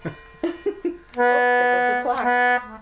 There goes the clock.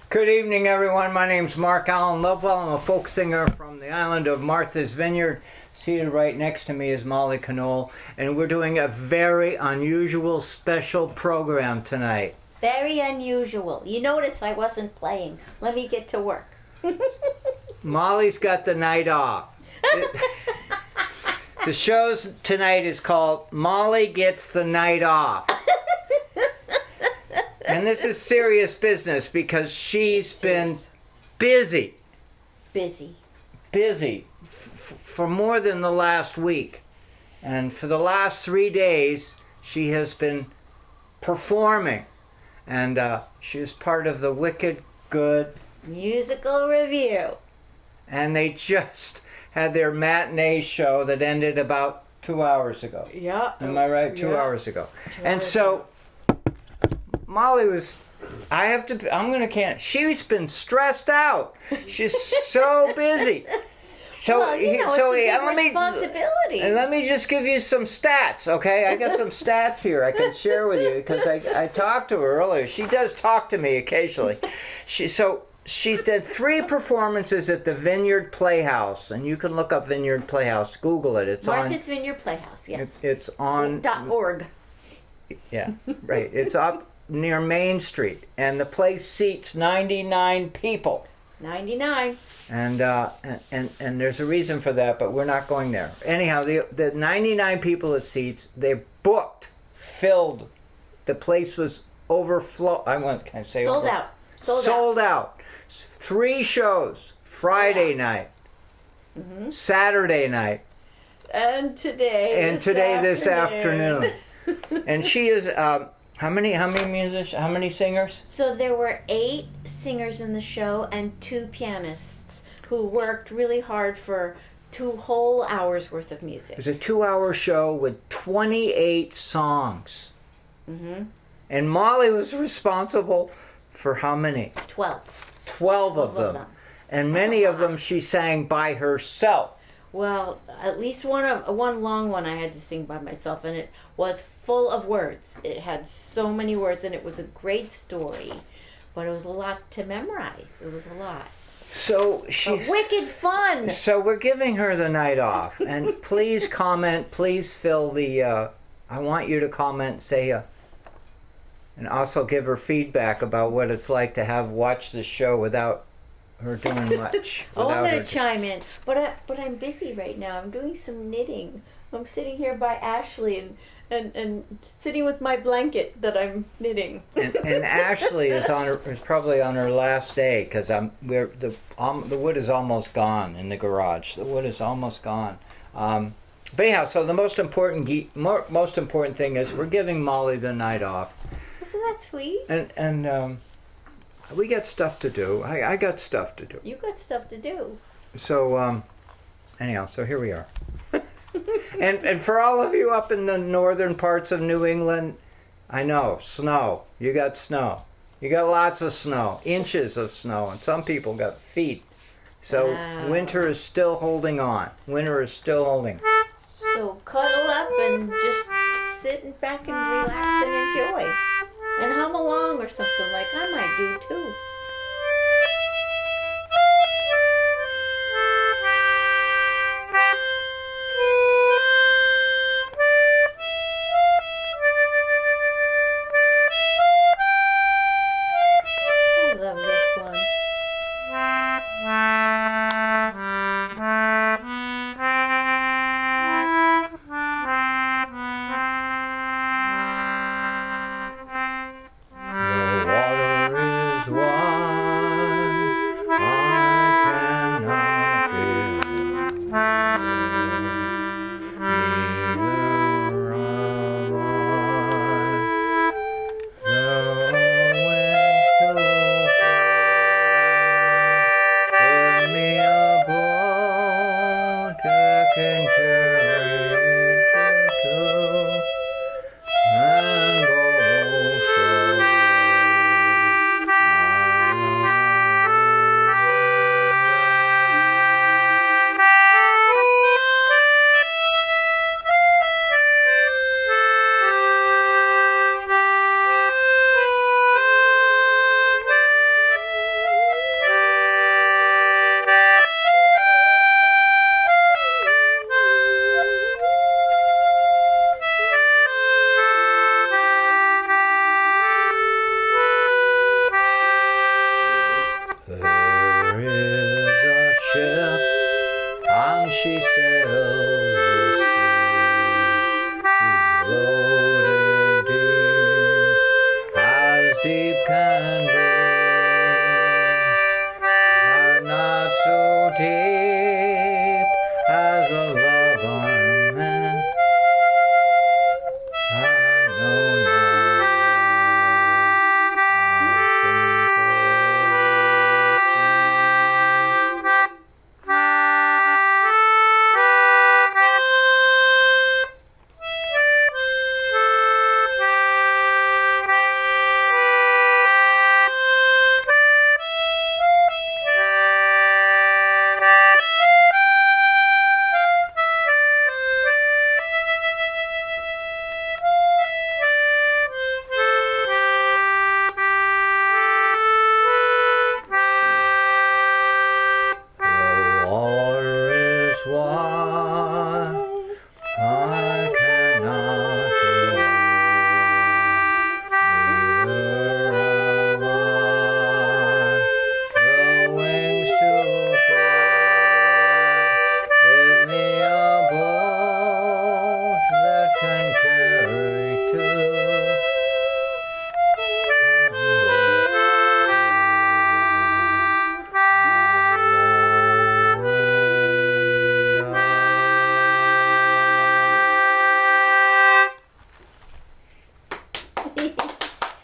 Good evening, everyone. My name's Mark Allen Lovewell. I'm a folk singer from the island of Martha's Vineyard. Seated right next to me is Molly Conole, and we're doing a very unusual special program tonight. Very unusual. You notice I wasn't playing. Let me get to work. Molly's got the night off. The show tonight is called Molly Gets the Night Off. And this is serious business because she's been busy. Busy for more than the last week. And for the last 3 days, she has been performing. And she was part of the Wicked Good Musical Review. And they just had their matinee show that ended about 2 hours ago. Yeah. Am I right? 2 hours ago. And so Molly was, she's been stressed out. She's so busy. So, well, it's a big responsibility. Let me just give you some stats, okay? I got some stats here I can share with you because I talked to her earlier. She does talk to me occasionally. She's did 3 performances at the Vineyard Playhouse, and you can look up Vineyard Playhouse. Google it. It's Martha's Vineyard Playhouse, yeah. It's on .org. Yeah, right. It's up near Main Street, and the place seats 99 people. 99. And there's a reason for that, but we're not going there. Anyhow, the 99 people it seats, they booked, filled. The place was overflow. Sold out. 3 shows. Friday night, Saturday night, and today this afternoon. And she is how many singers? So there were 8 singers in the show and 2 pianists who worked really hard for 2 whole hours worth of music. It was a 2-hour show with 28 songs. Mm-hmm. And Molly was responsible for how many? 12. 12 of them. And many of them she sang by herself. Well, at least one long one I had to sing by myself, and it was full of words. It had so many words, and it was a great story, but it was a lot to memorize. It was a lot. So she's wicked fun. So we're giving her the night off, and please comment. Please fill the. I want you to comment, say, and also give her feedback about what it's like to have watched the show without her doing much. I'm going to chime in, but I'm busy right now. I'm doing some knitting. I'm sitting here by Ashley and sitting with my blanket that I'm knitting. And Ashley is probably on her last day because the wood is almost gone in the garage. The wood is almost gone. But anyhow, so the most important thing is we're giving Molly the night off. Isn't that sweet? And we got stuff to do. I got stuff to do. You got stuff to do. So anyhow, so here we are. And for all of you up in the northern parts of New England, I know, snow. You got snow. You got lots of snow, inches of snow, and some people got feet. So wow. Winter is still holding on. Winter is still holding. So cuddle up and just sit back and relax and enjoy. And hum along or something like I might do too. I love this one.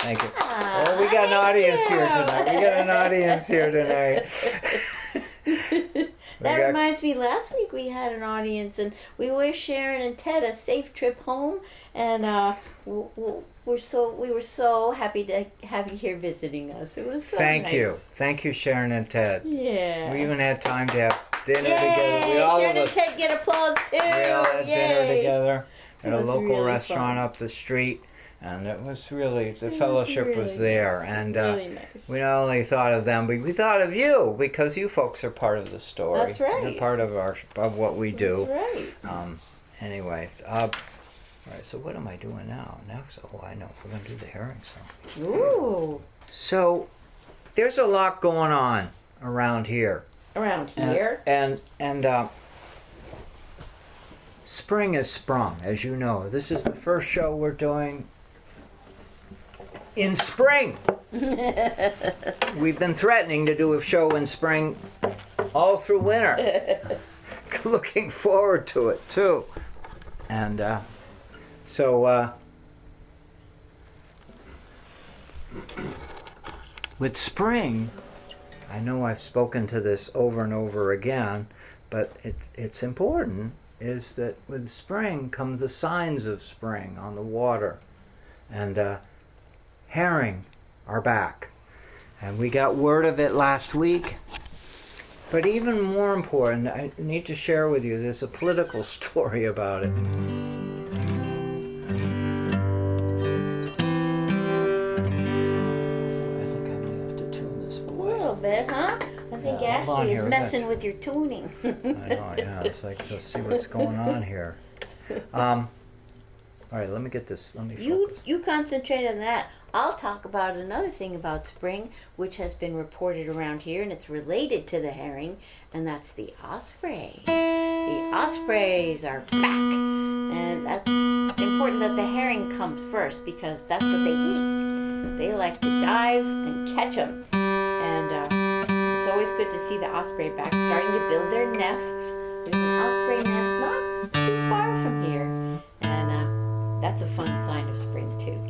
Thank you. Oh, we got an audience here tonight. We got an audience here tonight. That reminds me, last week we had an audience and we wished Sharon and Ted a safe trip home, and we were so happy to have you here visiting us. It was so Thank you. Thank you, Sharon and Ted. Yeah. We even had time to have dinner Yay! together. Sharon and Ted get applause too. We all had dinner together at a local really restaurant fun. up the street. And it was really, the fellowship was there. Nice. And Really nice. we not only thought of them, but we thought of you, because you folks are part of the story. That's right. You're part of what we do. That's right. Anyway, all right, so what am I doing now? Next, I know, we're going to do the herring song. Ooh. So, there's a lot going on around here. Around here? And spring has sprung, as you know. This is the first show we're doing in spring. We've been threatening to do a show in spring all through winter. Looking forward to it, too. And with spring, I know I've spoken to this over and over again, but it's important, is that with spring come the signs of spring on the water. And herring are back. And we got word of it last week. But even more important, I need to share with you, there's a political story about it. it, huh? I think Yeah, hold on Ashley here, is we messing got- with your tuning. I know, yeah. It's like, let's see what's going on here. All right, let me get this. Let me focus. You concentrate on that. I'll talk about another thing about spring, which has been reported around here, and it's related to the herring, and that's the ospreys. The ospreys are back, and that's important that the herring comes first because that's what they eat. They like to dive and catch them, and it's always good to see the osprey back, starting to build their nests. There's an osprey nest not too far from here, and that's a fun sign of spring too.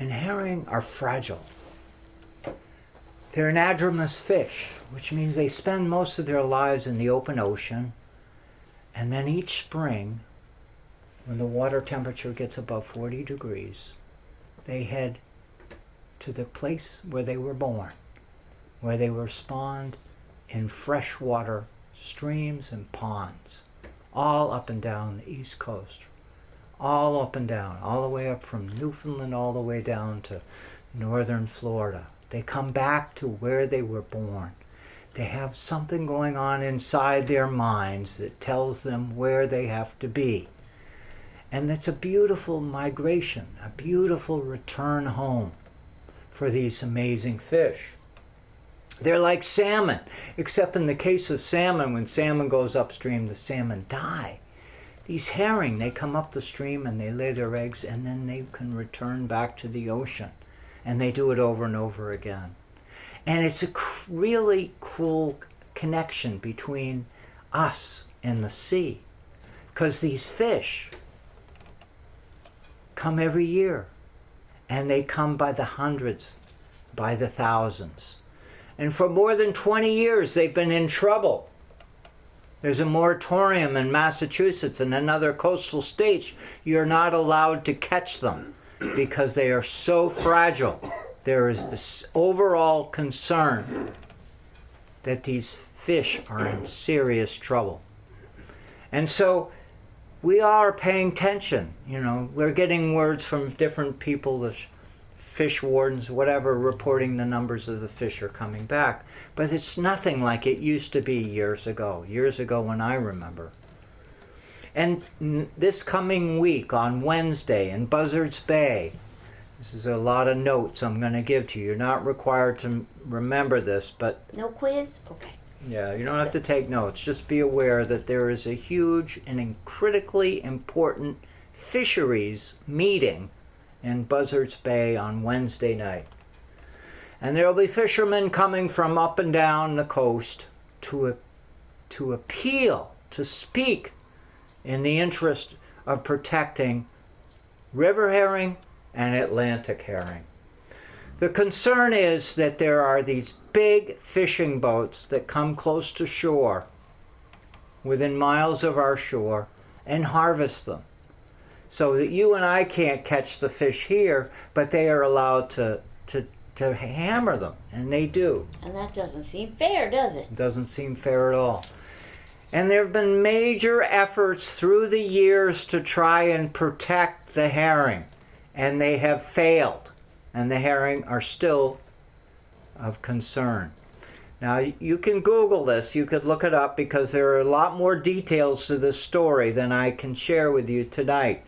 And herring are fragile. They're anadromous fish, which means they spend most of their lives in the open ocean. And then each spring, when the water temperature gets above 40 degrees, they head to the place where they were born, where they were spawned in freshwater streams and ponds, all up and down the East Coast. All up and down, all the way up from Newfoundland all the way down to northern Florida. They come back to where they were born. They have something going on inside their minds that tells them where they have to be. And it's a beautiful migration, a beautiful return home for these amazing fish. They're like salmon, except in the case of salmon, when salmon goes upstream, the salmon die. These herring, they come up the stream and they lay their eggs, and then they can return back to the ocean. And they do it over and over again. And it's a really cool connection between us and the sea. Because these fish come every year. And they come by the hundreds, by the thousands. And for more than 20 years, they've been in trouble. There's a moratorium in Massachusetts and in other coastal states. You're not allowed to catch them because they are so fragile. There is this overall concern that these fish are in serious trouble. And so we are paying attention. You know, we're getting words from different people, the fish wardens, whatever, reporting the numbers of the fish are coming back. But it's nothing like it used to be years ago when I remember. And this coming week on Wednesday in Buzzards Bay, this is a lot of notes I'm going to give to you. You're not required to remember this, but... No quiz? Okay. Yeah, you don't have to take notes. Just be aware that there is a huge and critically important fisheries meeting in Buzzards Bay on Wednesday night. And there will be fishermen coming from up and down the coast to appeal, to speak in the interest of protecting river herring and Atlantic herring. The concern is that there are these big fishing boats that come close to shore, within miles of our shore, and harvest them. So that you and I can't catch the fish here, but they are allowed to hammer them, and they do. And that doesn't seem fair, does it? It doesn't seem fair at all. And there have been major efforts through the years to try and protect the herring, and they have failed, and the herring are still of concern. Now, you can Google this, you could look it up, because there are a lot more details to this story than I can share with you tonight.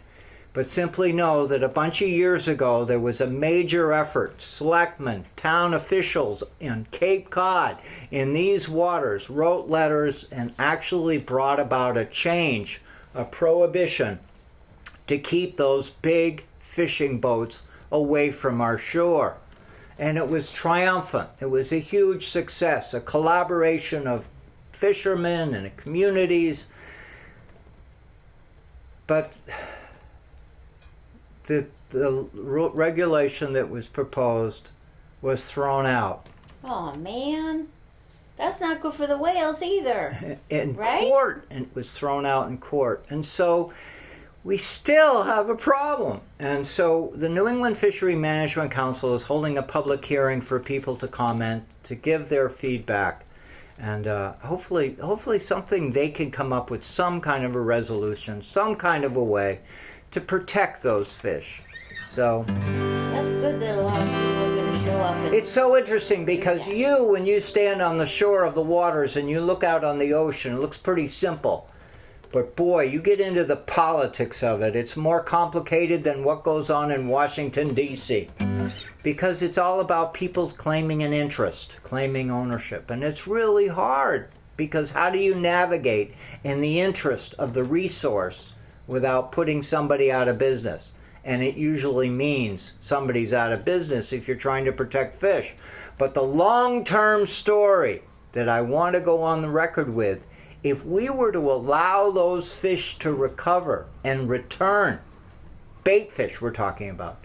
But simply know that a bunch of years ago, there was a major effort. Selectmen, town officials in Cape Cod, in these waters, wrote letters and actually brought about a change, a prohibition, to keep those big fishing boats away from our shore. And it was triumphant. It was a huge success, a collaboration of fishermen and communities. But the regulation that was proposed was thrown out. Oh, man. That's not good for the whales either. In right? court, and it was thrown out in court. And so we still have a problem. And so the New England Fishery Management Council is holding a public hearing for people to comment, to give their feedback. And hopefully something they can come up with, some kind of a resolution, some kind of a way to protect those fish. So that's good that a lot of people are going to show up. It's so interesting because when you stand on the shore of the waters and you look out on the ocean, it looks pretty simple. But boy, you get into the politics of it. It's more complicated than what goes on in Washington, D.C. Because it's all about people's claiming an interest, claiming ownership. And it's really hard because how do you navigate in the interest of the resource without putting somebody out of business? And it usually means somebody's out of business if you're trying to protect fish. But the long-term story that I want to go on the record with, if we were to allow those fish to recover and return, bait fish we're talking about,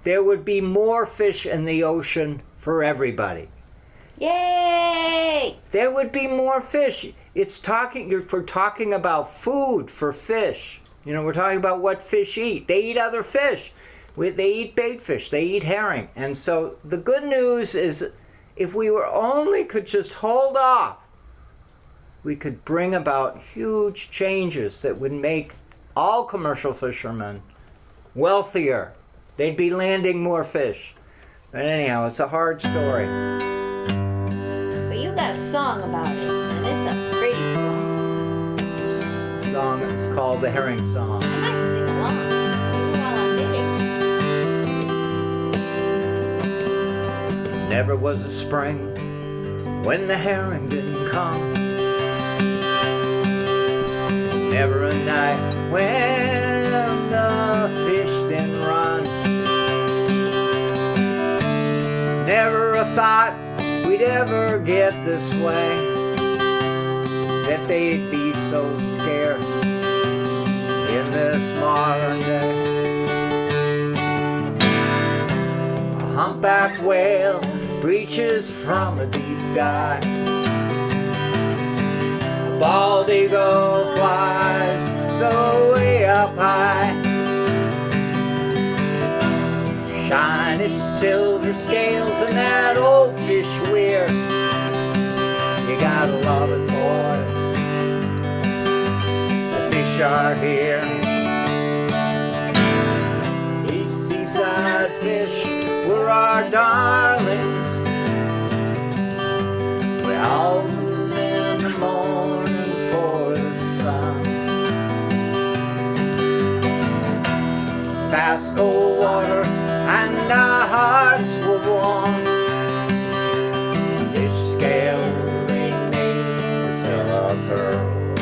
there would be more fish in the ocean for everybody. Yay! There would be more fish. We're talking about food for fish. We're talking about what fish eat. They eat other fish. They eat bait fish. They eat herring. And so the good news is if we could just hold off, we could bring about huge changes that would make all commercial fishermen wealthier. They'd be landing more fish. But anyhow, it's a hard story. But you got a song about it, and it's a pretty song. This song is called The Herring Song. I might sing along, even while I'm knitting. Never was a spring when the herring didn't come. Never a night when the fish didn't run. Never a thought we'd ever get this way, that they'd be so scarce in this modern day. A humpback whale breaches from a deep dive. Bald eagle flies so way up high. Shiny silver scales and that old fish weir. You gotta love it, boys. The fish are here. These seaside fish were our darlings. We all them in the morning for the sun. Fast cold water and our hearts were warm. Fish scales they made fill our pearls.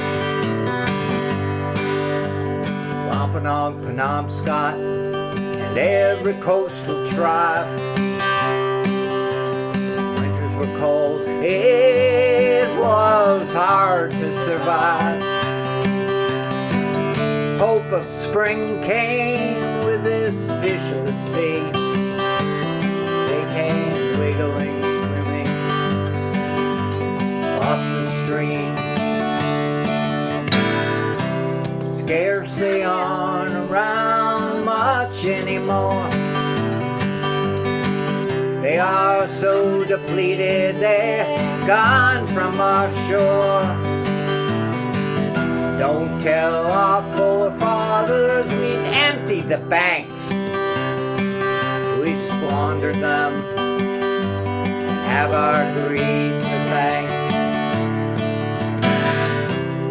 Wampanoag, Penobscot, and every coastal tribe. Winters were cold, it was hard to survive. Hope of spring came with this fish of the sea. They came wiggling, swimming up the stream. Scarce they aren't around much anymore. They are so depleted, they're gone from our shore. Don't tell our forefathers we'd emptied the banks. We squandered them, have our greed to thank.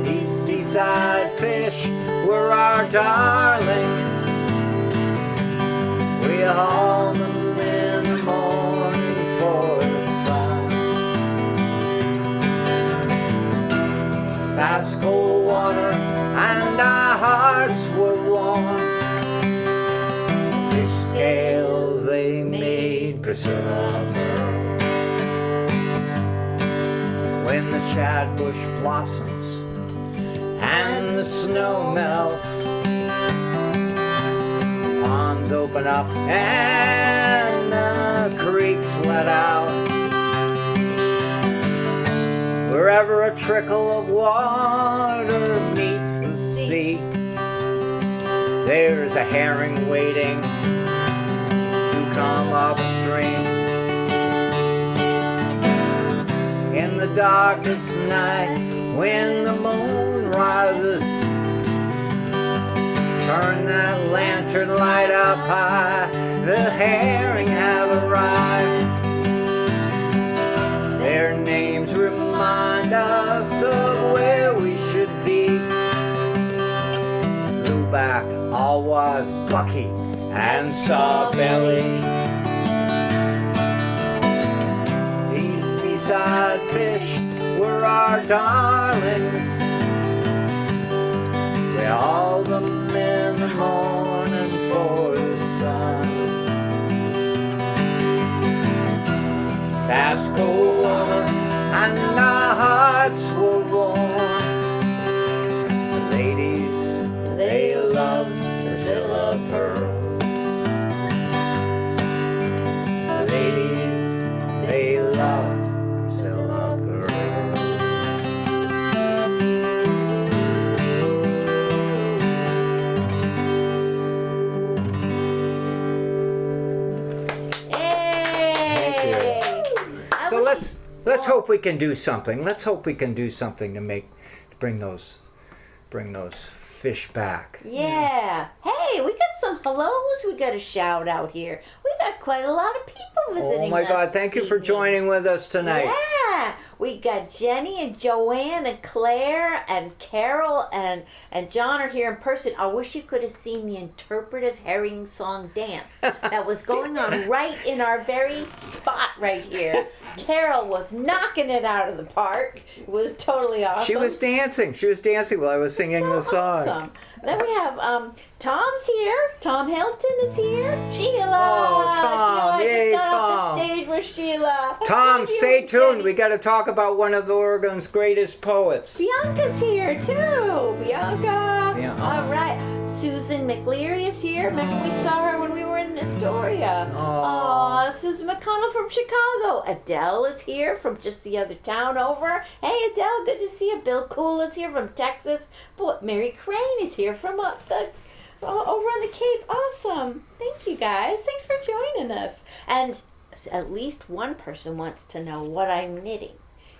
These seaside fish were our darlings. We haul them in the morning for the sun. Fast cold water and our hearts were warm. Fish scales they made Priscilla pearls. When the shad bush blossoms and the snow melts, the ponds open up and the creeks let out. Wherever a trickle of water meets the sea, there's a herring waiting to come upstream. In the darkest night, when the moon rises, turn that lantern light up high, the herring have arrived. Their names remind us of where we should be. Blueback, Allwise, Bucky, and Sawbelly. These seaside fish were our darlings. We hauled them in the morning for the sun. Fast cold water and our hearts were warm. The ladies, they loved Priscilla pearls. The ladies, they loved Priscilla pearls. So let's hope we can do something. Let's hope we can do something to bring those fish back. Yeah. Hey, we got some hellos we got to shout out here. We got quite a lot of people visiting. Oh my God, thank you for joining with us tonight. Yeah. We got Jenny and Joanne and Claire and Carol and John are here in person. I wish you could have seen the interpretive herring song dance that was going on right in our very spot right here. Carol was knocking it out of the park. It was totally awesome. She was dancing while I was singing the song. Awesome. Then we have Tom's here. Tom Hilton is here. Sheila. Oh, Tom. Sheila, Yay, I just got off Tom. the stage with Sheila. Tom, stay tuned. We got to talk about one of Oregon's greatest poets. Bianca's here too. Bianca. Yeah. All right. Susan McLeary is here. Remember we saw her when we were in Astoria. Aw. Susan McConnell from Chicago. Adele is here from just the other town over. Hey Adele, good to see you. Bill Cool is here from Texas. But Mary Crane is here from over on the Cape. Awesome. Thank you guys. Thanks for joining us. And at least one person wants to know what I'm knitting.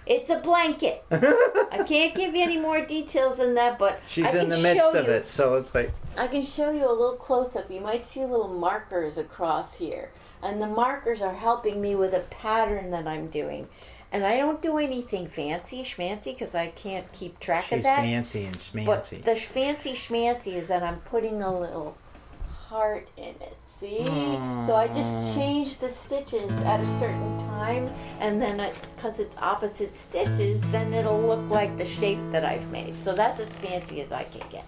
It's a blanket. I can't give you any more details than that, but She's in the midst of it, so it's like... I can show you a little close-up. You might see little markers across here. And the markers are helping me with a pattern that I'm doing. And I don't do anything fancy schmancy because I can't keep track of that. She's fancy and schmancy. But the fancy schmancy is that I'm putting a little heart in it. See? So I just change the stitches at a certain time, and then because it's opposite stitches, then it'll look like the shape that I've made. So that's as fancy as I can get.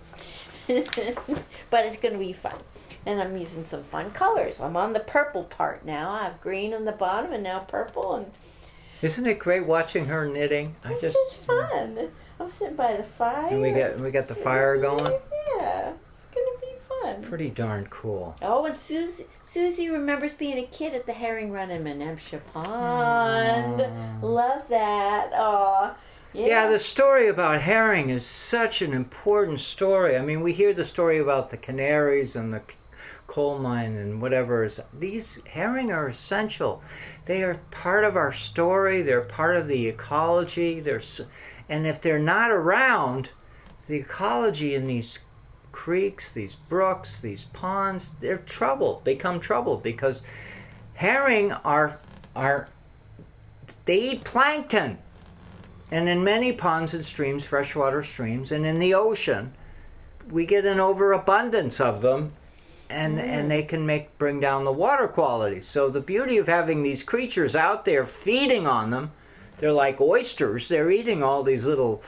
But it's going to be fun. And I'm using some fun colors. I'm on the purple part now. I have green on the bottom and now purple. And isn't it great watching her knitting? This is fun. I'm sitting by the fire. And we got the fire going. Yeah. Pretty darn cool. Oh, and Susie remembers being a kid at the herring run in Menempsha Pond. Love that. Aw. Yeah, the story about herring is such an important story. I mean, we hear the story about the canaries and the coal mine and whatever. These herring are essential. They are part of our story. They're part of the ecology. And if they're not around, the ecology in these creeks, these brooks, these ponds, they're troubled. They become troubled because herring they eat plankton. And in many ponds and streams, freshwater streams, and in the ocean, we get an overabundance of them, and they can bring down the water quality. So the beauty of having these creatures out there feeding on them, they're like oysters. They're eating all these little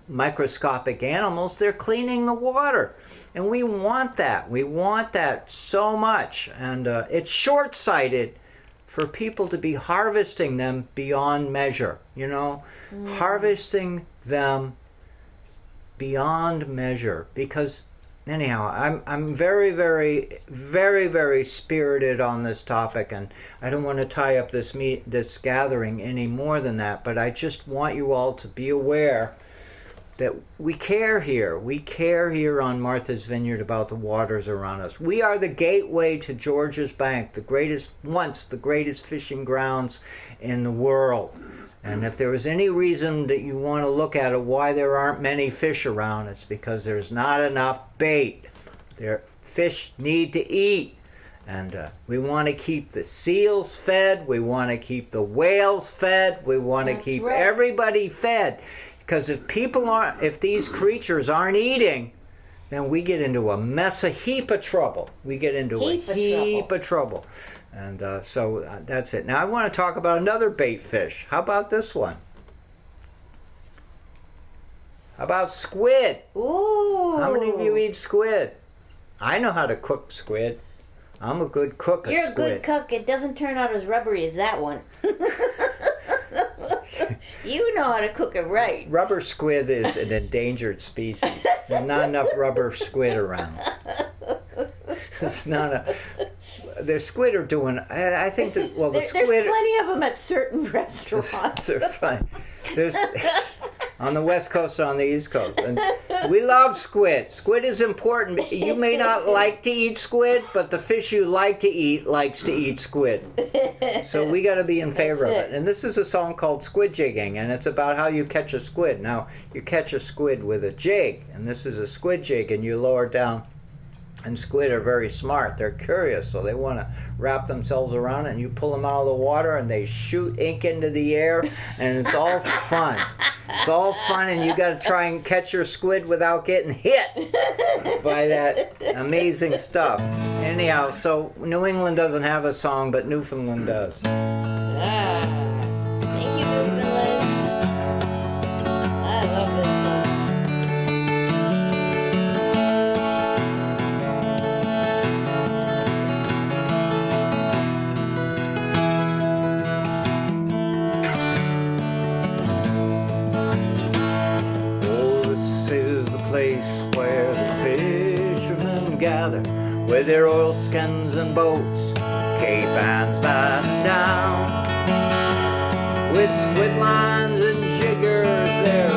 microscopic animals. They're cleaning the water, and we want that. We want that so much, and it's short-sighted for people to be harvesting them beyond measure. Harvesting them beyond measure. Because anyhow, I'm very, very, very, very spirited on this topic, and I don't want to tie up this gathering any more than that. But I just want you all to be aware that we care here. We care here on Martha's Vineyard about the waters around us. We are the gateway to George's Bank, once the greatest fishing grounds in the world. And if there was any reason that you want to look at it, why there aren't many fish around, it's because there's not enough bait. Fish need to eat. And we want to keep the seals fed. We want to keep the whales fed. We want to keep everybody fed. Because if these creatures aren't eating, then we get into a heap of trouble. We get into a heap of trouble. And so that's it. Now I want to talk about another bait fish. How about this one? How about squid? Ooh. How many of you eat squid? I know how to cook squid. I'm a good cook of squid. You're a good cook. It doesn't turn out as rubbery as that one. You know how to cook it right. Rubber squid is an endangered species. There's not enough rubber squid around. It's not the squid are doing. I think that the squid. There's plenty of them at certain restaurants. They're fine. There's on the West Coast, on the East Coast, and we love squid. Squid is important. You may not like to eat squid, but the fish you like to eat likes to eat squid. So we got to be in favor of it. And this is a song called Squid Jigging, and it's about how you catch a squid. Now you catch a squid with a jig, and this is a squid jig, and you lower down. And squid are very smart. They're curious, so they want to wrap themselves around it, and you pull them out of the water, and they shoot ink into the air, and it's all fun. It's all fun, and you got to try and catch your squid without getting hit by that amazing stuff. Anyhow, so New England doesn't have a song, but Newfoundland does. Thank you, Newfoundland. I love this song. Where the fishermen gather with their oilskins and boats, cape bands battened down, with squid lines and jiggers. They're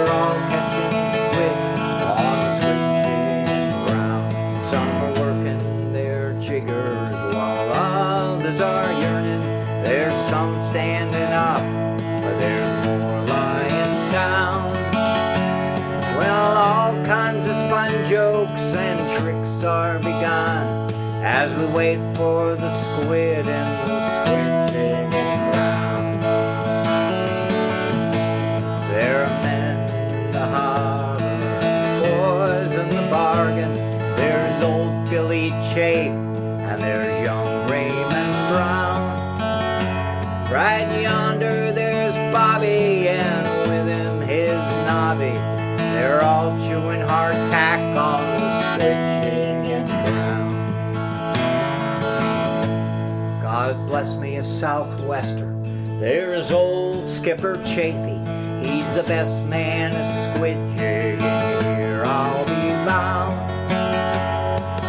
all catching squid on the squid jigging ground. Some are working their jiggers while others are yearning. There's some standing up, but there's more lying down. Well, all kinds of fun jokes and tricks are begun as we wait for the squid in the squid jigging ground. There are men in the harbor, boys in the bargain. There's old Billy Chafe and there's young Raymond Brown. Right yonder there's Bobby, and with him his nobby. They're all chewing hardtack on the squid jigging ground. God bless me a southwester. There's old Skipper Chafee. He's the best man at squid jigging here, I'll be bound.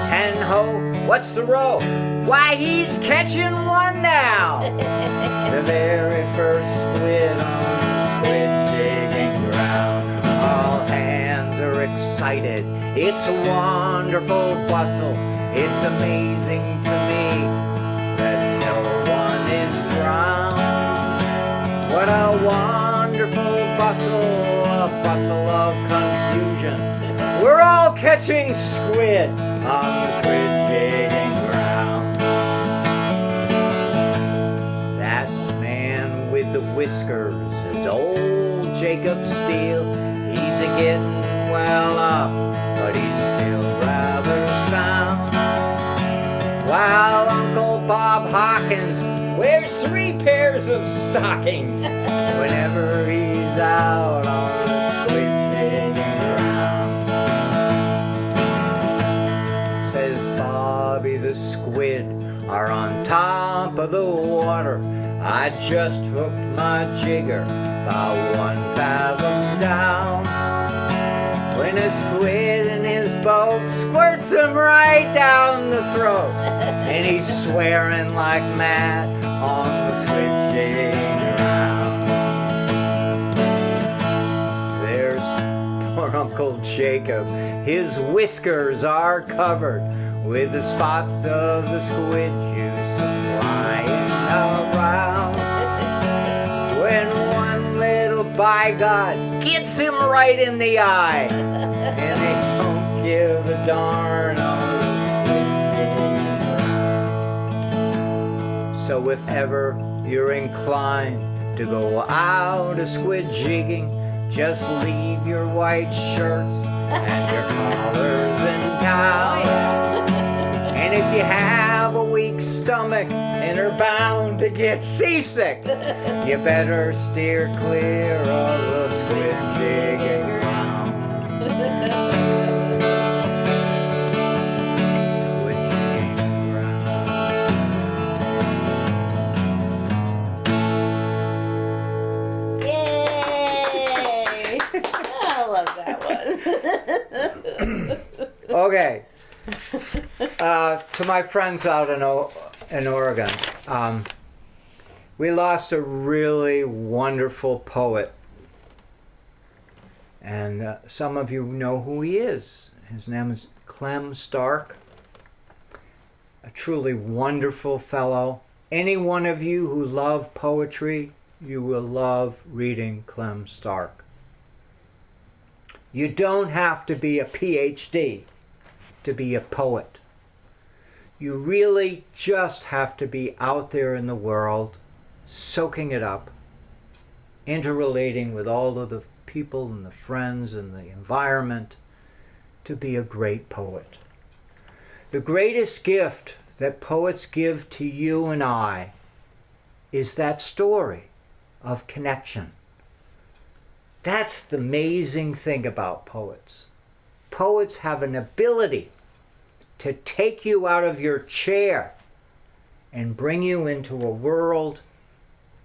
Ten-ho, what's the row? Why, he's catching one now. The very first squid on the squid jigging ground. All hands are excited. It's a wonderful bustle. It's amazing to me that no one is drowned. What a wonderful bustle, a bustle of confusion. We're all catching squid on the squid jigging ground. That man with the whiskers is old Jacob Steele. He's a-getting well up, but he's still rather sound. While Uncle Bob Hawkins wears 3 pairs of stockings whenever he's out on the squid jigging ground. Says Bobby the squid are on top of the water. I just hooked my jigger about 1 fathom down, when a squid in his boat squirts him right down the throat, and he's swearing like mad on the squid jigging ground. Uncle Jacob. His whiskers are covered with the spots of the squid juice flying around. When one little bygod gets him right in the eye, and they don't give a darn on the squid jigging. So if ever you're inclined to go out a squid jigging, just leave your white shirts and your collars in town. And if you have a weak stomach and are bound to get seasick, you better steer clear of the squid jigging ground. Squid jigging ground. Yay! I love that one. Okay. To my friends out in Oregon, we lost a really wonderful poet. And some of you know who he is. His name is Clem Stark. A truly wonderful fellow. Any one of you who love poetry, you will love reading Clem Stark. You don't have to be a PhD to be a poet. You really just have to be out there in the world, soaking it up, interrelating with all of the people and the friends and the environment to be a great poet. The greatest gift that poets give to you and I is that story of connection. That's the amazing thing about poets. Poets have an ability to take you out of your chair and bring you into a world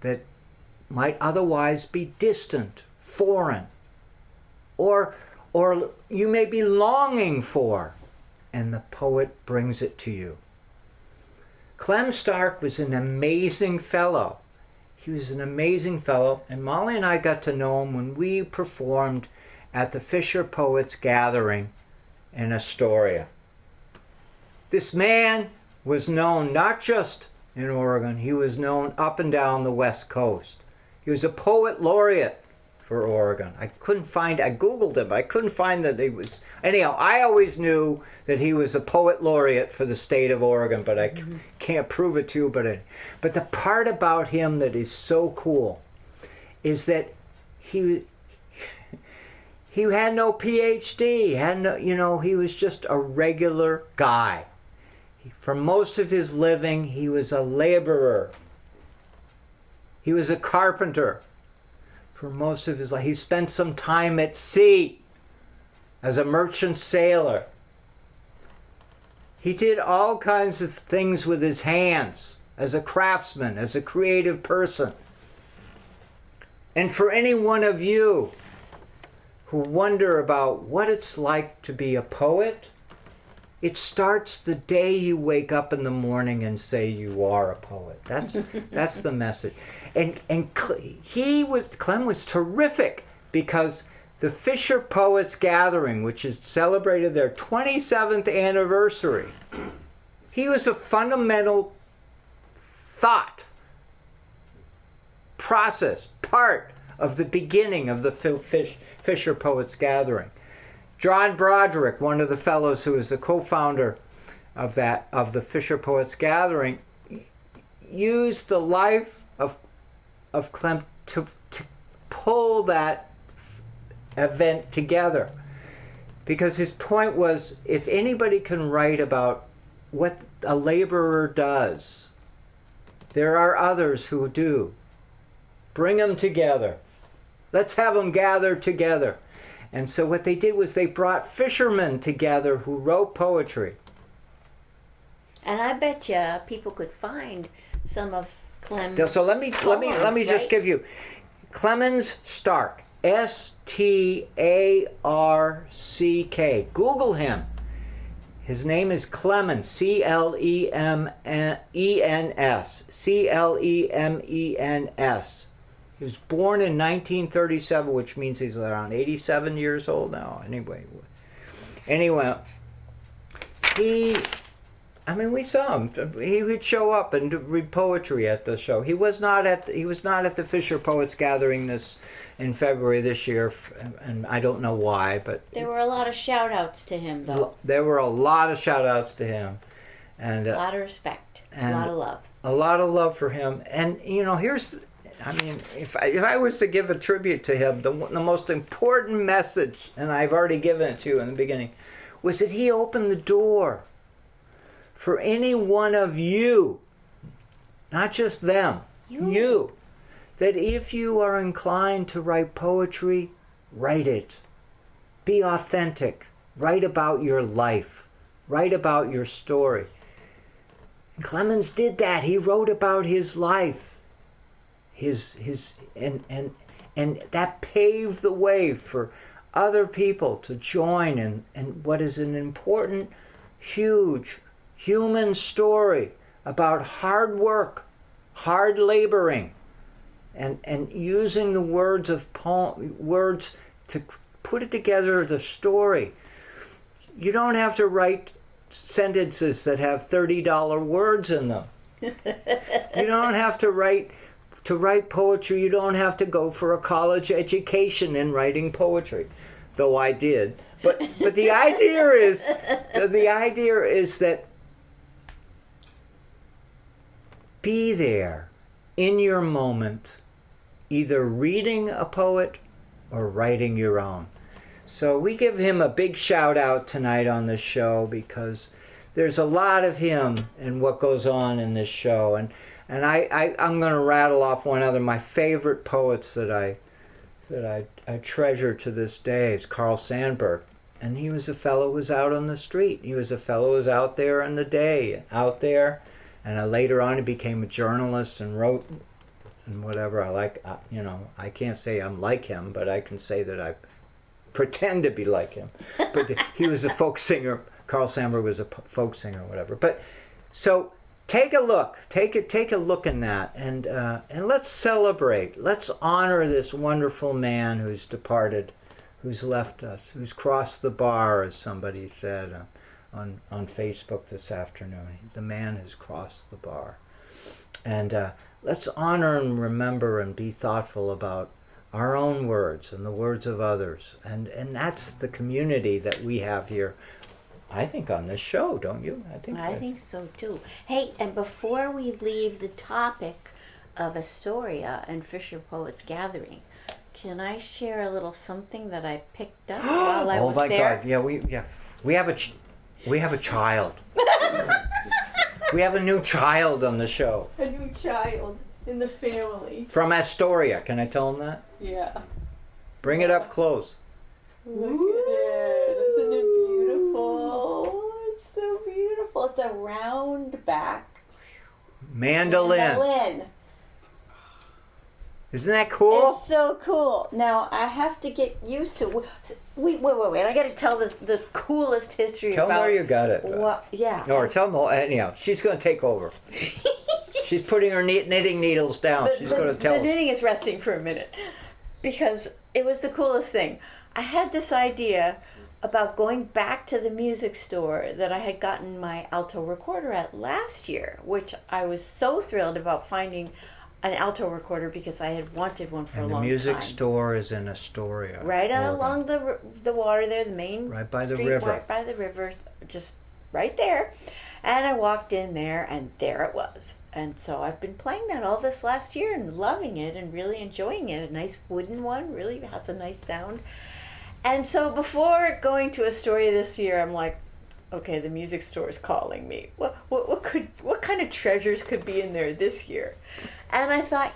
that might otherwise be distant, foreign, or you may be longing for, and the poet brings it to you. Clem Stark was an amazing fellow. He was an amazing fellow, and Molly and I got to know him when we performed at the Fisher Poets Gathering in Astoria. This man was known not just in Oregon, he was known up and down the West Coast. He was a poet laureate for Oregon. I Googled him, I couldn't find that he was. Anyhow, I always knew that he was a poet laureate for the state of Oregon, but I can't prove it to you. But the part about him that is so cool is that he had no PhD, he was just a regular guy. For most of his living, he was a laborer. He was a carpenter. For most of his life, he spent some time at sea as a merchant sailor. He did all kinds of things with his hands as a craftsman, as a creative person. And for any one of you who wonder about what it's like to be a poet, it starts the day you wake up in the morning and say you are a poet. That's the message. And Clem was terrific because the Fisher Poets Gathering, which has celebrated their 27th anniversary, he was a fundamental thought, process, part of the beginning of the Fisher Poets Gathering. John Broderick, one of the fellows who was the co-founder of the Fisher Poets Gathering, used the life of Clem to pull that event together. Because his point was, if anybody can write about what a laborer does, there are others who do. Bring them together. Let's have them gather together. And so what they did was they brought fishermen together who wrote poetry. And I bet you people could find some of Clem's So let me just give you Clemens Stark, Starck. Google him. His name is Clemens, Clemens, Clemens. He was born in 1937, which means he's around 87 years old now. Anyway, we saw him. He would show up and read poetry at the show. He was not at the Fisher Poets Gathering in February this year, and I don't know why, but there were a lot of shout-outs to him, though. There were a lot of shout-outs to him, and a lot of respect, a lot of love. A lot of love for him. And if I was to give a tribute to him, the most important message, and I've already given it to you in the beginning, was that he opened the door for any one of you, not just them, you, that if you are inclined to write poetry, write it. Be authentic. Write about your life. Write about your story. And Clemens did that. He wrote about his life. And that paved the way for other people to join in what is an important, huge human story about hard work, hard laboring, and using the words to put it together as a story. You don't have to write sentences that have $30 words in them. You don't have to write poetry. You don't have to go for a college education in writing poetry, though I did. But the idea is that be there in your moment, either reading a poet or writing your own. So we give him a big shout out tonight on this show, because there's a lot of him in what goes on in this show. And I'm going to rattle off one other. My favorite poets that I treasure to this day is Carl Sandburg. And he was a fellow who was out on the street. He was a fellow who was out there in the day, out there. And later on he became a journalist and wrote and whatever. I can't say I'm like him, but I can say that I pretend to be like him. But he was a folk singer. Carl Sandburg was a folk singer, whatever. But so take a look. Take a look in that, and let's celebrate. Let's honor this wonderful man who's departed, who's left us, who's crossed the bar, as somebody said on Facebook this afternoon. The man has crossed the bar, and let's honor and remember and be thoughtful about our own words and the words of others, and that's the community that we have here. I think on this show, don't you? I think so too. Hey, and before we leave the topic of Astoria and Fisher Poets Gathering, can I share a little something that I picked up while I was there? Oh my God! Yeah, we have a child. We have a new child on the show. A new child in the family. From Astoria. Can I tell them that? Yeah. Bring it up close. Look at it. Isn't it beautiful? It's so beautiful. It's a round back mandolin. Isn't that cool? It's so cool. Now, I have to get used to... Wait. I got to tell the coolest history tell about... Tell them where you got it. Yeah. Or tell them... Anyhow, she's going to take over. She's putting her knitting needles down. She's going to tell us. The knitting is resting for a minute. Because it was the coolest thing. I had this idea about going back to the music store that I had gotten my alto recorder at last year, which I was so thrilled about finding an alto recorder because I had wanted one for a long time. And the music store is in Astoria. Right along the water there, the main right by the street, river. Right by the river, just right there. And I walked in there, and there it was. And so I've been playing that all this last year and loving it and really enjoying it. A nice wooden one, really has a nice sound. And so before going to Astoria this year, I'm like, okay, the music store is calling me. What kind of treasures could be in there this year? And I thought,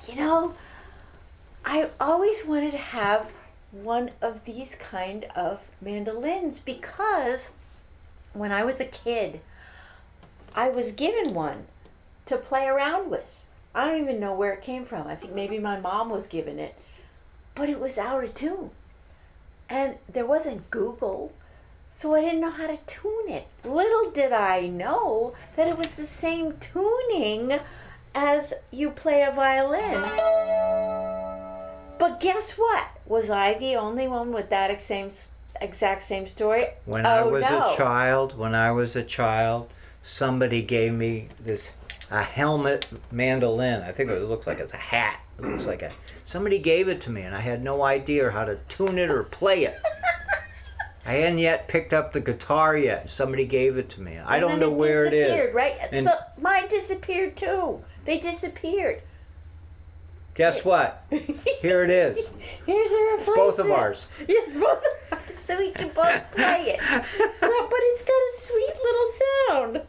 I always wanted to have one of these kind of mandolins because when I was a kid, I was given one to play around with. I don't even know where it came from. I think maybe my mom was given it, but it was out of tune. And there wasn't Google, so I didn't know how to tune it. Little did I know that it was the same tuning as you play a violin. But guess what? Was I the only one with that exact same story? When I was a child, somebody gave me a helmet mandolin. I think it looks like it's a hat. It looks like somebody gave it to me, and I had no idea how to tune it or play it. I hadn't yet picked up the guitar yet. Somebody gave it to me. I don't know where it is. Disappeared, right? And so mine disappeared too. They disappeared. Guess what? Here it is. Here's a replacement. It's both of ours. Yes, both of ours. So we can both play it. But it's got a sweet little sound.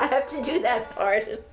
I have to do that part.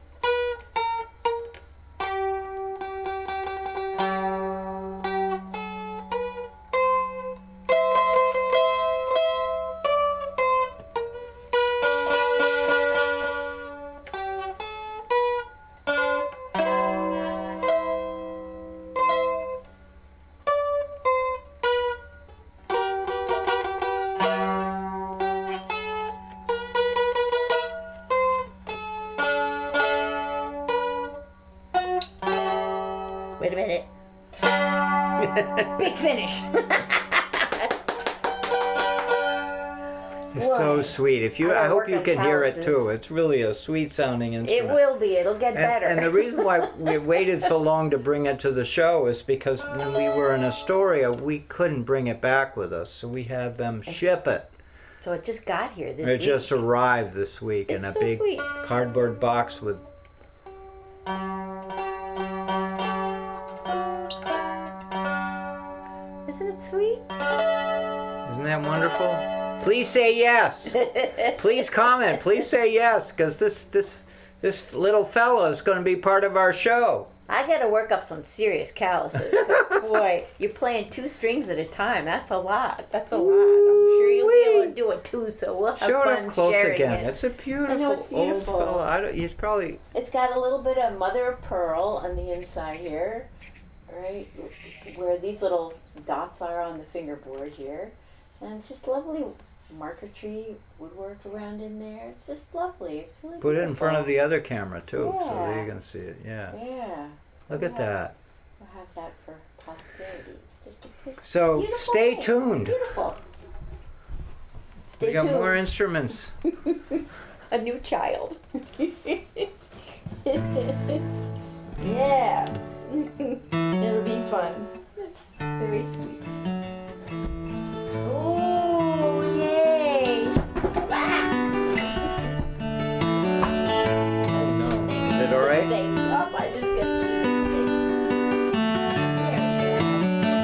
Wait a minute. Big finish. It's so sweet. I hope you can hear it too. It's really a sweet sounding instrument. It will be. It'll get better. And the reason why we waited so long to bring it to the show is because when we were in Astoria, we couldn't bring it back with us, so we had them ship it. So it just got here this It week. just arrived this week in a so big sweet. cardboard box with. Isn't it sweet? Isn't that wonderful? Please say yes. Please comment. Please say yes, because this little fella is going to be part of our show. I got to work up some serious calluses. 'Cause, boy, you're playing 2 strings at a time. That's a lot. That's a lot. I'm sure you'll be able to do it too. So we'll have Show fun it up close sharing again. it. It's a beautiful, I know, it's beautiful. old fella. He's probably. It's got a little bit of mother of pearl on the inside here, right? Where these little dots are on the fingerboard here. And it's just lovely marker tree woodwork around in there. It's just lovely. It's really Put it in beautiful. front of the other camera too, so that Yeah. you can see it. Yeah. Yeah. So Look at that. We'll have that for posterity. It's just a pretty, So beautiful stay thing. tuned. Beautiful. Stay We got tuned. more instruments. A new child. Yeah. It'll be fun. It's very sweet. Oh, yay! Is it all right? Safe up. I just got to keep it safe. There we go.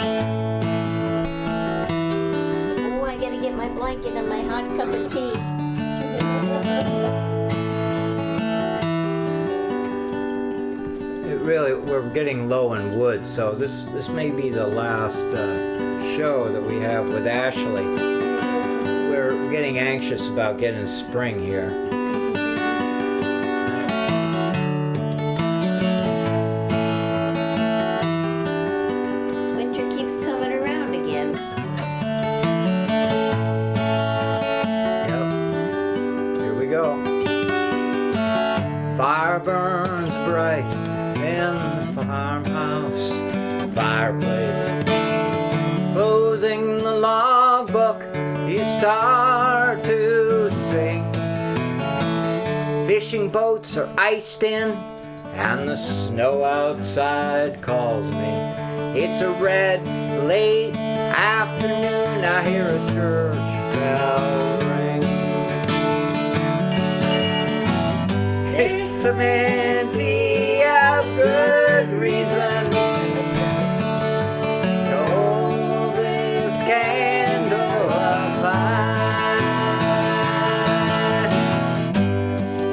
Oh, I gotta get my blanket and my hot cup of tea. Really, we're getting low in wood, so this may be the last show that we have with Ashley. We're getting anxious about getting spring here. Winter keeps coming around again. Yep. Here we go. Fire burns bright in the farmhouse fireplace. Closing the logbook, you start to sing. Fishing boats are iced in, and the snow outside calls me. It's a red, late afternoon, I hear a church bell ring. It's a plenty of good reason to hold this candle up high.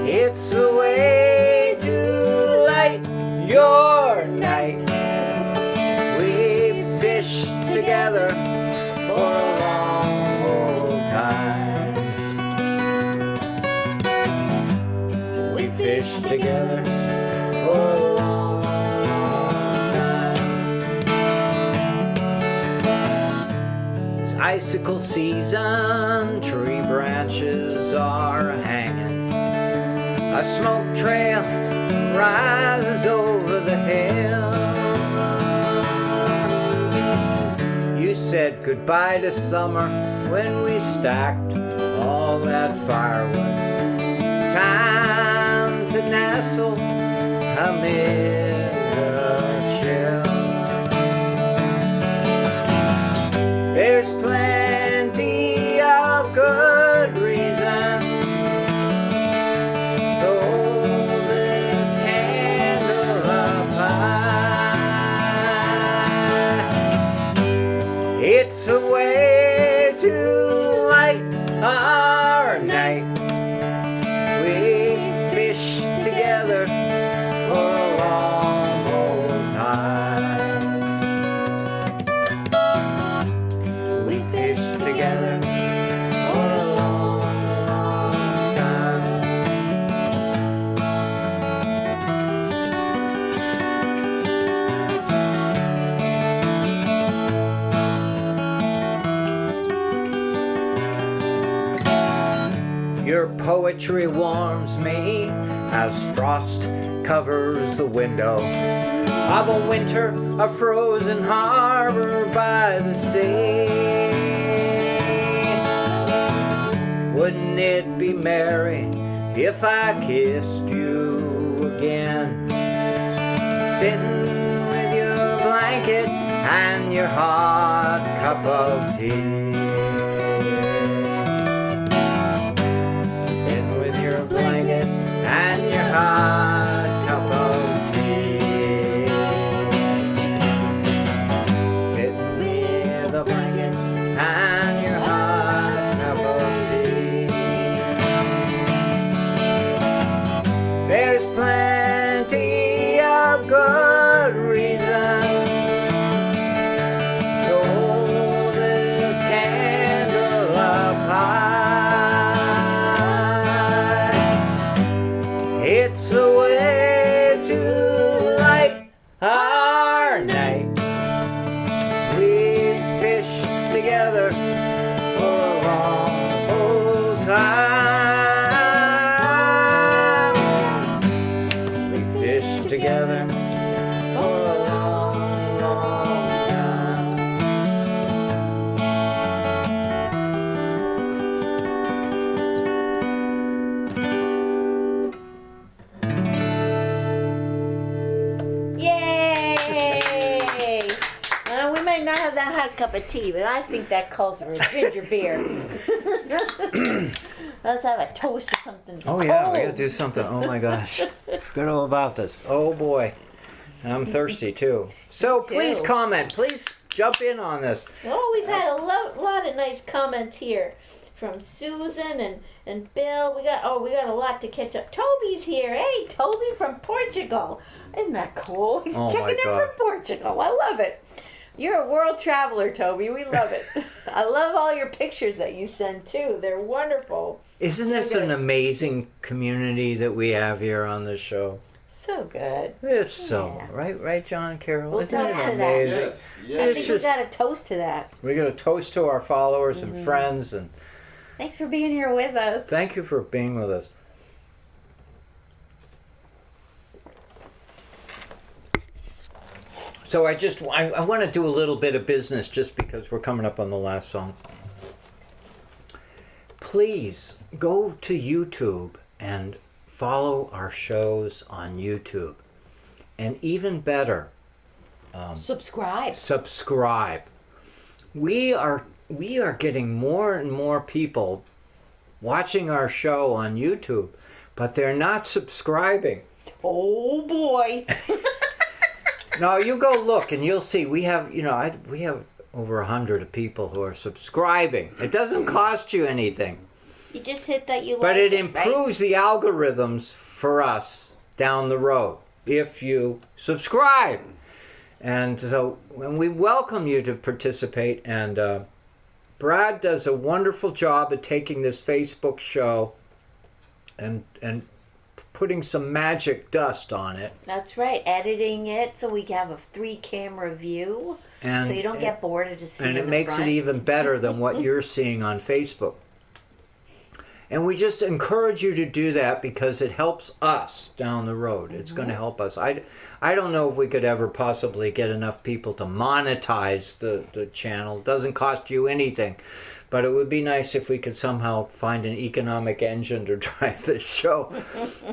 It's a way to light your night. We fished together for a long old time. We fished together for a long, long time. It's icicle season, tree branches are hanging. A smoke trail rises over the hill. You said goodbye to summer when we stacked all that firewood. Time to nestle amid the chill. There's plenty of good reason to hold this candle up high. It's a way to light our night. We fished together for a long old time. We fished together for a long, long time. Your poetry warms me as frost covers the window of a winter, a frozen harbor by the sea. Wouldn't it be merry if I kissed you again, sitting with your blanket and your hot cup of tea? Blanket and your hot cup of tea. Sitting with a blanket and your hot cup of tea. There's plenty of good reason to hold this candle up high. It's a way to light our night. We fished together for a long old time. We fished together for a long, long time. Yay! We might not have that hot cup of tea, but I think that calls for a ginger beer. Let's have a toast or something. Oh yeah, we gotta do something. Oh my gosh. Forgot all about this. Oh boy. And I'm thirsty too. So please comment. Please jump in on this. Oh, we've had a lot of nice comments here from Susan and Bill. We got a lot to catch up. Toby's here. Hey, Toby from Portugal. Isn't that cool? He's Oh, checking my in God. from Portugal. I love it. You're a world traveler, Toby. We love it. I love all your pictures that you send too. They're wonderful. Isn't this an amazing community that we have here on this show? So good. It's so Yeah. right, John and Carol. We'll Isn't toast it to that. amazing? Yes, I yes. think It's we just got a toast to that. we got a toast to our followers and friends, and Thanks for being here with us. thank you for being with us. So I want to do a little bit of business just because we're coming up on the last song. Please go to YouTube and follow our shows on YouTube. And even better, Subscribe. subscribe. We are getting more and more people watching our show on YouTube, but they're not subscribing. Oh boy. No, you go look and you'll see. We have, we have over 100 people who are subscribing. It doesn't cost you anything, You just hit that you but like it improves the algorithms for us down the road if you subscribe. And so, and we welcome you to participate. And Brad does a wonderful job at taking this Facebook show and putting some magic dust on it. That's right. Editing it so we can have a 3-camera view, And so you don't get bored of just seeing and it the makes front. it even better than what you're seeing on Facebook. And we just encourage you to do that because it helps us down the road. It's going to help us. I don't know if we could ever possibly get enough people to monetize the channel. It doesn't cost you anything. But it would be nice if we could somehow find an economic engine to drive this show.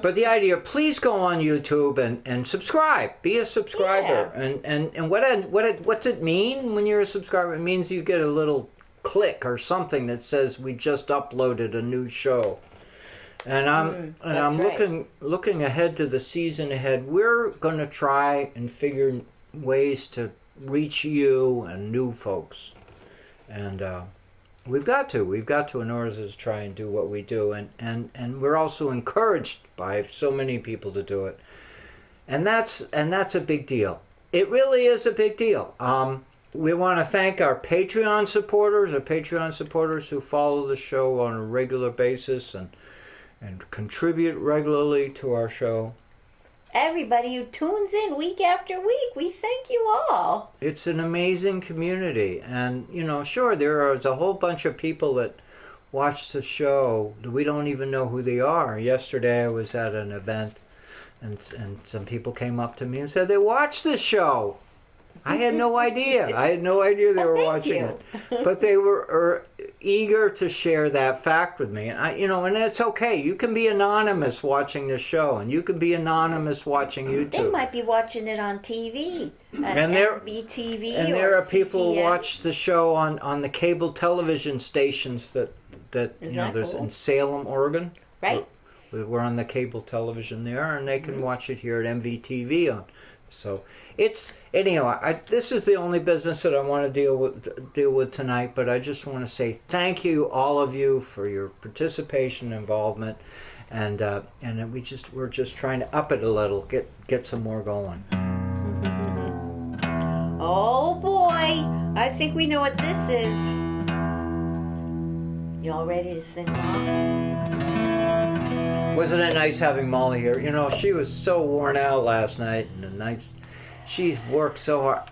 But the idea, please go on YouTube and subscribe. Be a subscriber. Yeah. And what's it mean when you're a subscriber? It means you get a little click or something that says we just uploaded a new show. And I'm right. looking ahead to the season ahead. We're going to try and figure ways to reach you and new folks. And we've got to in order to try and do what we do. And we're also encouraged by so many people to do it. And that's a big deal. It really is a big deal. We want to thank our Patreon supporters who follow the show on a regular basis and contribute regularly to our show. Everybody who tunes in week after week, we thank you all. It's an amazing community. And, sure, there is a whole bunch of people that watch the show that we don't even know who they are. Yesterday I was at an event and some people came up to me and said they watched the show. I had no idea. They were watching it. But they were eager to share that fact with me. And and it's okay. You can be anonymous watching the show, and you can be anonymous watching YouTube. They might be watching it on TV. And there are people who watch the show on the cable television stations that there's in Salem, Oregon. Right. We're on the cable television there, and they can watch it here at MVTV. So it's anyhow. This is the only business that I want to deal with tonight. But I just want to say thank you, all of you, for your participation, involvement, and we're just trying to up it a little, get some more going. Oh boy, I think we know what this is. Y'all ready to sing along? Wasn't it nice having Molly here? She was so worn out last night, and the nights she's worked so hard.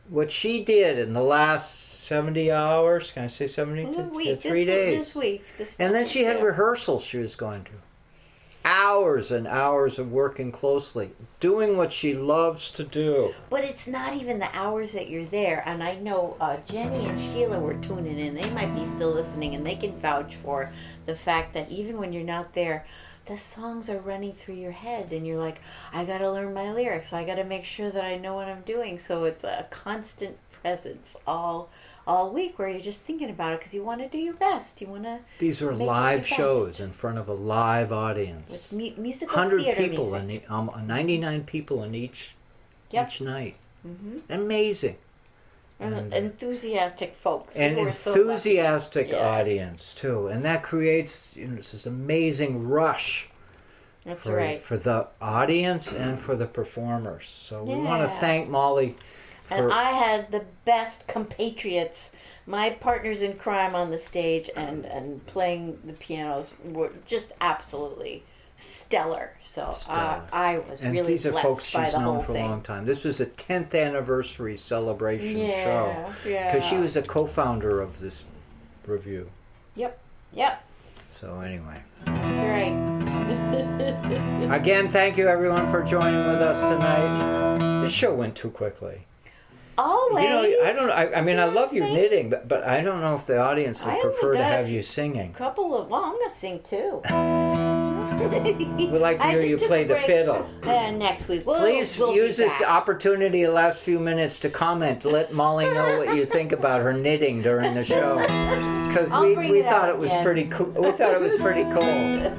What she did in the last 70 hours, can I say 70? 3 days. This week. And then she had rehearsals she was going to. Hours and hours of working closely, doing what she loves to do. But it's not even the hours that you're there. And I know Jenny and Sheila were tuning in. They might be still listening, and they can vouch for the fact that even when you're not there, the songs are running through your head, and you're like, I got to learn my lyrics. I got to make sure that I know what I'm doing. So it's a constant presence all week where you're just thinking about it because you want to do your best. You want to. These are live shows in front of a live audience. With musical 100 theater people music. 99 people in each night. Mm-hmm. Amazing. And enthusiastic folks. An enthusiastic audience too, and that creates this amazing rush. That's for, right. For the audience and for the performers. So we want to thank Molly. And I had the best compatriots. My partners in crime on the stage and playing the pianos were just absolutely stellar. So I was really these are blessed folks by she's the known whole for thing. a long time. This was a 10th anniversary celebration show. Yeah. Because she was a co-founder of this review. Yep. So anyway. That's right. Again, thank you everyone for joining with us tonight. This show went too quickly. Always. I don't know. I mean, I love your knitting, but I don't know if the audience would prefer to have you singing. I'm going to sing too. We'd like to hear you play the fiddle. Next week. Please use this opportunity the last few minutes to comment. Let Molly know what you think about her knitting during the show. Because we thought it was pretty cool. We thought it was pretty cool.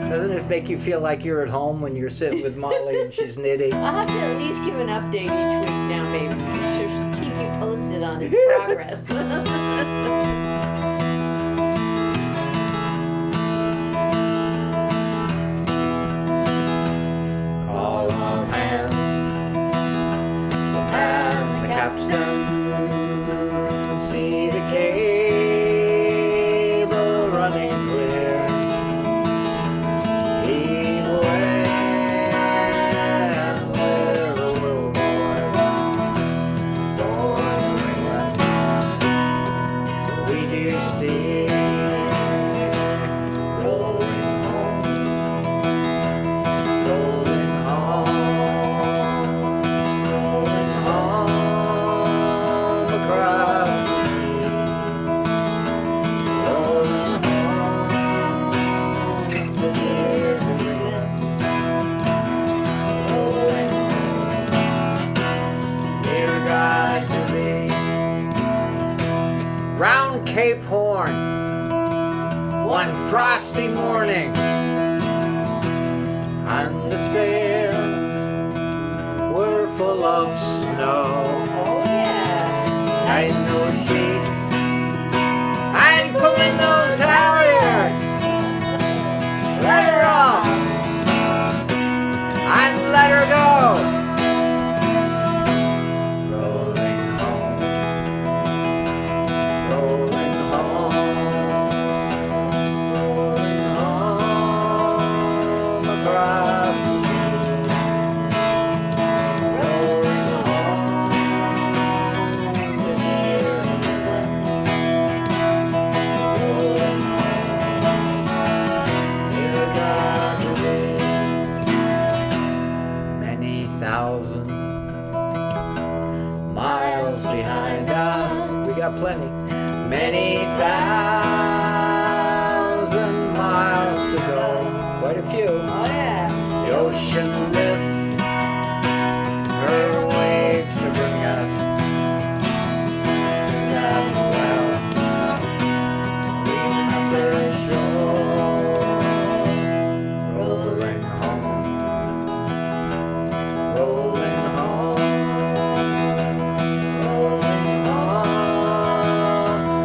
Doesn't it make you feel like you're at home when you're sitting with Molly and she's knitting? I'll have to at least give an update each week now, maybe. Should keep you posted on its progress. Call all hands to man the capstan. See the cable running clear. Lead away and we're a little boy. Born in New England. We do Cape Horn one frosty morning, and the sails were full of snow. Oh yeah. Tighten those sheets and pulling those halyards. Let her off and let her go. Plenty, many thousand miles to go. Quite a few. Oh yeah. The ocean lifts her waves to bring us to that well. Remember shore, rolling home, rolling home.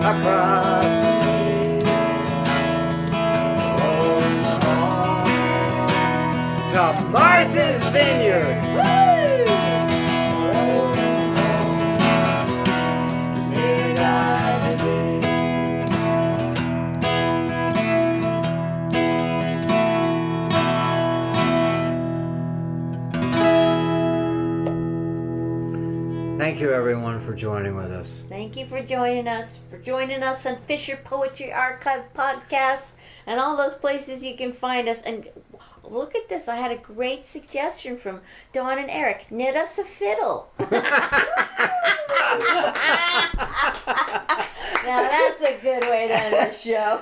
Across the sea, rolling home to Martha's Vineyard. Woo! Rolling home, mid-Ivy. Thank you, everyone, for joining with us. Thank you for joining us on Fisher Poetry Archive podcasts and all those places you can find us. And look at this, I had a great suggestion from Dawn and Eric. Knit us a fiddle. Now that's a good way to end the show.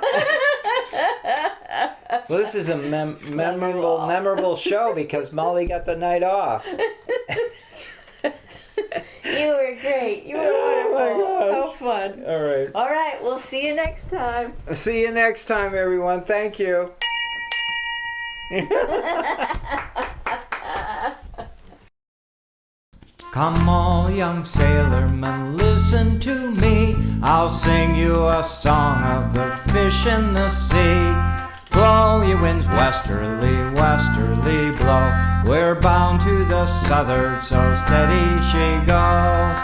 Well, this is a memorable show because Molly got the night off. You were great. You were wonderful. Oh How fun. All right. All right, we'll see you next time. See you next time, everyone. Thank you. Come all young sailormen, listen to me. I'll sing you a song of the fish in the sea. Blow, ye winds, westerly, westerly blow. We're bound to the southward, so steady she goes.